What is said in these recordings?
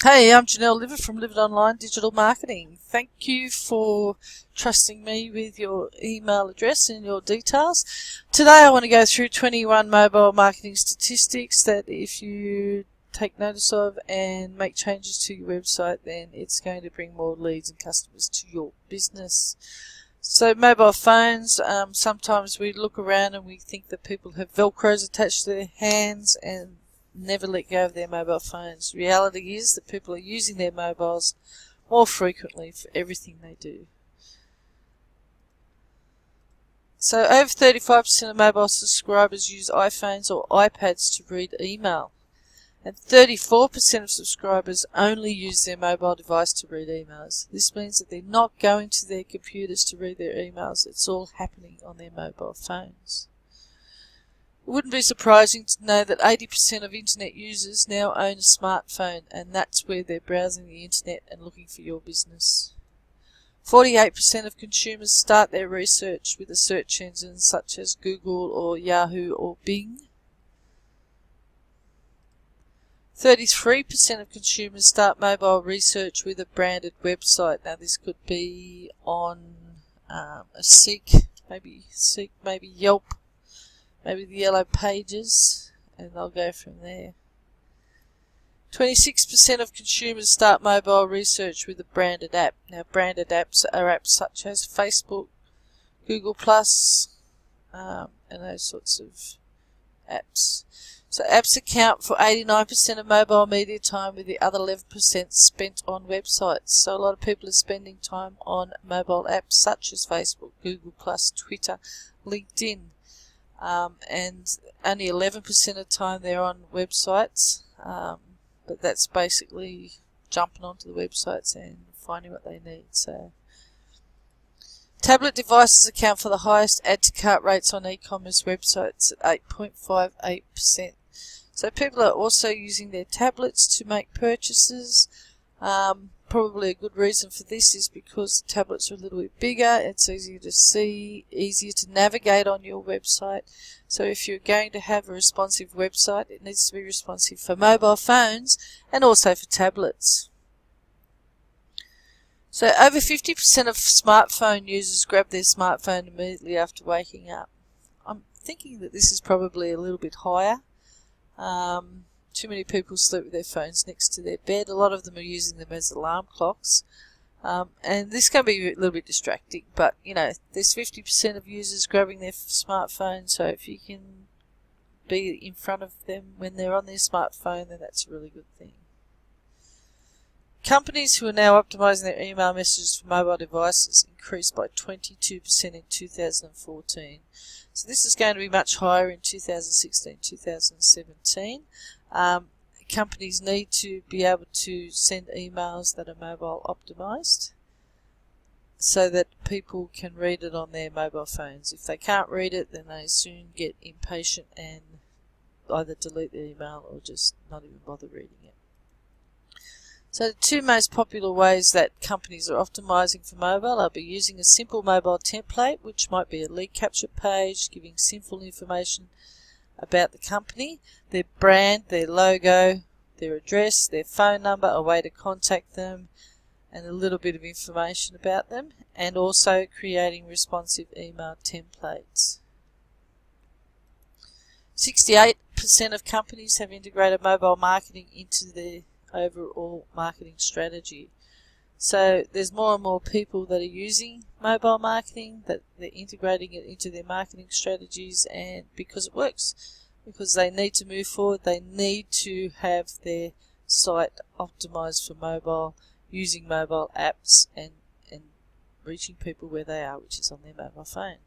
Hey, I'm Janelle Liver from Live It Online Digital Marketing. Thank you for trusting me with your email address and your details. Today I want to go through 21 mobile marketing statistics that if you take notice of and make changes to your website, then it's going to bring more leads and customers to your business. So mobile phones, sometimes we look around and we think that people have Velcros attached to their hands and never let go of their mobile phones. Reality is that people are using their mobiles more frequently for everything they do. So over 35% of mobile subscribers use iPhones or iPads to read email, and 34% of subscribers only use their mobile device to read emails. This means that they're not going to their computers to read their emails. It's all happening on their mobile phones. It wouldn't be surprising to know that 80% of internet users now own a smartphone, and that's where they're browsing the internet and looking for your business. 48% of consumers start their research with a search engine such as Google or Yahoo or Bing. 33% of consumers start mobile research with a branded website. Now this could be on a Seek, maybe Yelp, maybe the Yellow Pages, and they'll go from there. 26% of consumers start mobile research with a branded app. Now branded apps are apps such as Facebook, Google+, and those sorts of apps. So apps account for 89% of mobile media time, with the other 11% spent on websites. So a lot of people are spending time on mobile apps such as Facebook, Google+, Twitter, LinkedIn. And only 11% of time they're on websites, but that's basically jumping onto the websites and finding what they need. So, tablet devices account for the highest add to cart rates on e-commerce websites at 8.58%. So people are also using their tablets to make purchases. Probably a good reason for this is because the tablets are a little bit bigger, it's easier to see, easier to navigate on your website. So if you're going to have a responsive website, it needs to be responsive for mobile phones and also for tablets. So over 50% of smartphone users grab their smartphone immediately after waking up. I'm thinking that this is probably a little bit higher. Too many people sleep with their phones next to their bed. A lot of them are using them as alarm clocks. And this can be a little bit distracting, but you know, there's 50% of users grabbing their smartphone, so if you can be in front of them when they're on their smartphone, then that's a really good thing. Companies who are now optimizing their email messages for mobile devices increased by 22% in 2014. So this is going to be much higher in 2016, 2017. Companies need to be able to send emails that are mobile optimized so that people can read it on their mobile phones. If they can't read it, then they soon get impatient and either delete the email or just not even bother reading it. So the two most popular ways that companies are optimizing for mobile are by using a simple mobile template, which might be a lead capture page giving simple information about the company, their brand, their logo, their address, their phone number, a way to contact them, and a little bit of information about them, and also creating responsive email templates. 68% of companies have integrated mobile marketing into their overall marketing strategy. So there's more and more people that are using mobile marketing, that they're integrating it into their marketing strategies, and because it works, because they need to move forward, they need to have their site optimized for mobile, using mobile apps and reaching people where they are, which is on their mobile phone.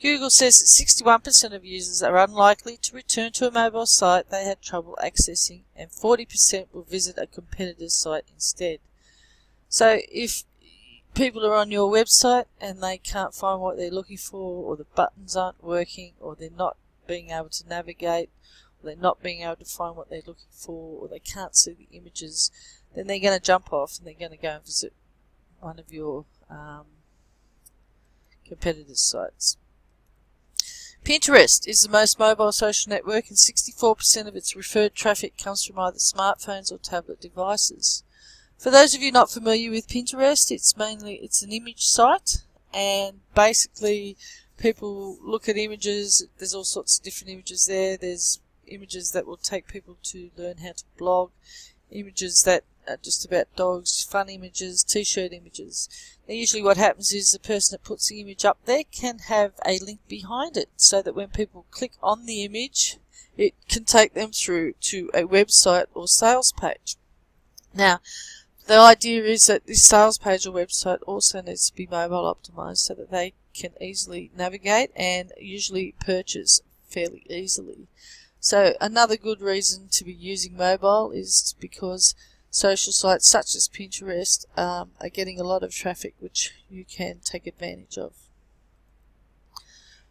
Google says that 61% of users are unlikely to return to a mobile site they had trouble accessing, and 40% will visit a competitor's site instead. So if people are on your website and they can't find what they're looking for, or the buttons aren't working, or they're not being able to navigate, or they're not being able to find what they're looking for, or they can't see the images, then they're going to jump off and they're going to go and visit one of your competitors' sites. Pinterest is the most mobile social network, and 64% of its referred traffic comes from either smartphones or tablet devices. For those of you not familiar with Pinterest, it's an image site, and basically people look at images. There's all sorts of different images there. There's images that will take people to learn how to blog, images that are just about dogs, fun images, t-shirt images. Now usually what happens is the person that puts the image up there can have a link behind it, so that when people click on the image, it can take them through to a website or sales page. Now, the idea is that this sales page or website also needs to be mobile optimized so that they can easily navigate and usually purchase fairly easily. So another good reason to be using mobile is because social sites such as Pinterest are getting a lot of traffic which you can take advantage of.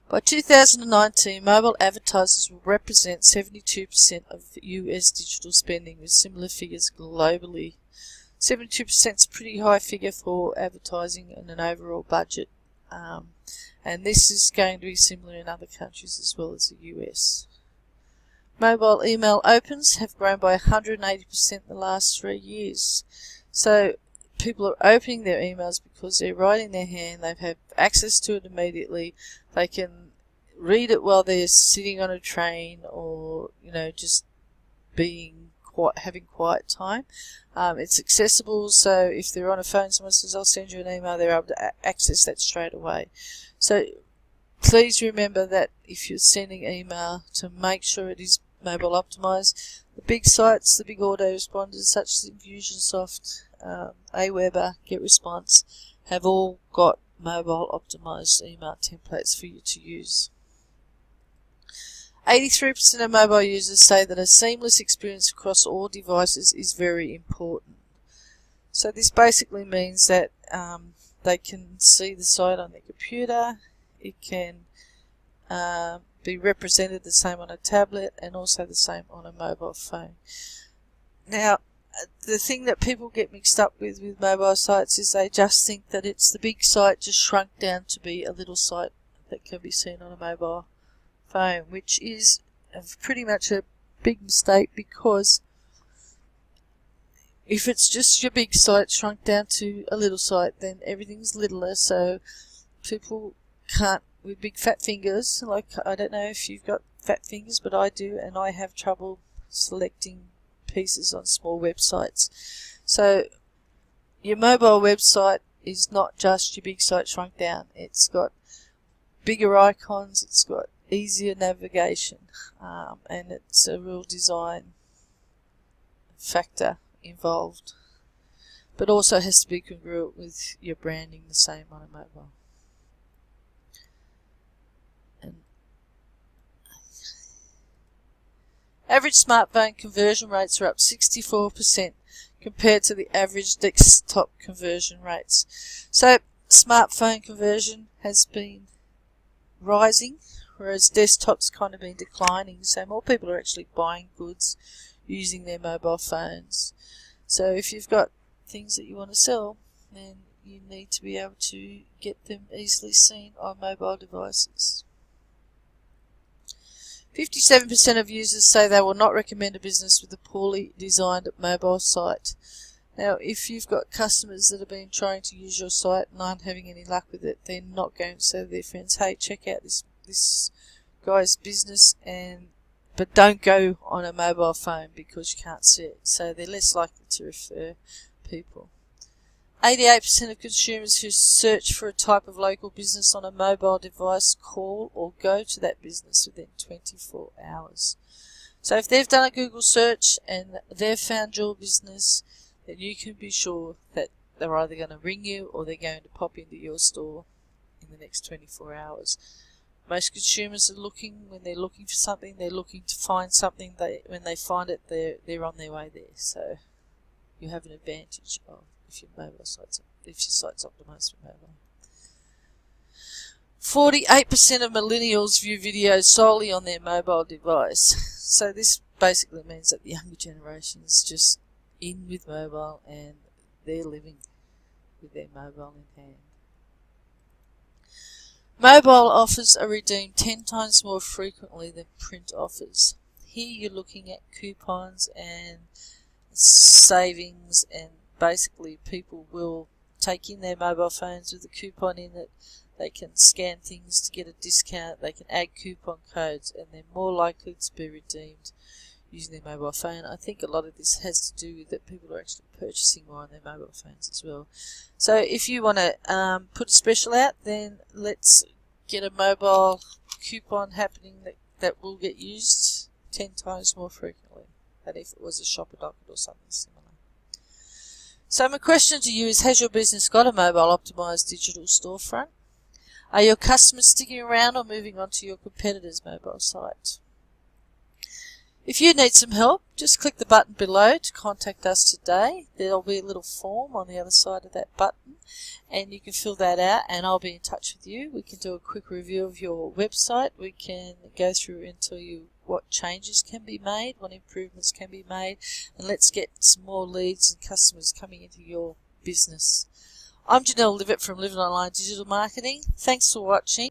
By 2019, mobile advertisers will represent 72% of US digital spending, with similar figures globally. 72% is a pretty high figure for advertising and an overall budget, and this is going to be similar in other countries as well as the US. Mobile email opens have grown by 180% in the last 3 years. So people are opening their emails because they're writing their hand, they have access to it immediately, they can read it while they're sitting on a train or, just having quiet time. It's accessible, so if they're on a phone, someone says, I'll send you an email, they're able to access that straight away. So please remember that if you're sending email, to make sure it is mobile optimized. The big sites, the big autoresponders such as Infusionsoft, Aweber, GetResponse, have all got mobile optimized email templates for you to use. 83% of mobile users say that a seamless experience across all devices is very important. So this basically means that they can see the site on their computer, it can be represented the same on a tablet and also the same on a mobile phone. Now, the thing that people get mixed up with mobile sites is they just think that it's the big site just shrunk down to be a little site that can be seen on a mobile phone, which is pretty much a big mistake, because if it's just your big site shrunk down to a little site, then everything's littler, so people can't, with big fat fingers, like I don't know if you've got fat fingers, but I do, and I have trouble selecting pieces on small websites. So your mobile website is not just your big site shrunk down. It's got bigger icons, it's got easier navigation, and it's a real design factor involved, but also has to be congruent with your branding the same on a mobile. Average smartphone conversion rates are up 64% compared to the average desktop conversion rates. So smartphone conversion has been rising, whereas desktop's kind of been declining. So more people are actually buying goods using their mobile phones. So if you've got things that you want to sell, then you need to be able to get them easily seen on mobile devices. 57% of users say they will not recommend a business with a poorly designed mobile site. Now, if you've got customers that have been trying to use your site and aren't having any luck with it, they're not going to say to their friends, hey, check out this guy's business, but don't go on a mobile phone because you can't see it. So they're less likely to refer people. 88% of consumers who search for a type of local business on a mobile device call or go to that business within 24 hours. So if they've done a Google search and they've found your business, then you can be sure that they're either going to ring you or they're going to pop into your store in the next 24 hours. Most consumers are looking, when they're looking for something, they're looking to find something. When they find it, they're on their way there. So you have an advantage if your site's optimized for mobile. 48% of millennials view videos solely on their mobile device. So this basically means that the younger generation is just in with mobile and they're living with their mobile in hand. Mobile offers are redeemed 10 times more frequently than print offers. Here you're looking at coupons and savings, and basically people will take in their mobile phones with a coupon in it. They can scan things to get a discount, they can add coupon codes, and they're more likely to be redeemed using their mobile phone. I think a lot of this has to do with that people are actually purchasing more on their mobile phones as well. So if you want to put a special out, then let's get a mobile coupon happening that will get used 10 times more frequently than if it was a shopper docket or something similar. So my question to you is, has your business got a mobile optimized digital storefront? Are your customers sticking around or moving on to your competitor's mobile site? If you need some help, just click the button below to contact us today. There'll be a little form on the other side of that button, and you can fill that out and I'll be in touch with you. We can do a quick review of your website. We can go through and tell you what changes can be made, what improvements can be made, and let's get some more leads and customers coming into your business. I'm Janelle Livett from Living Online Digital Marketing. Thanks for watching.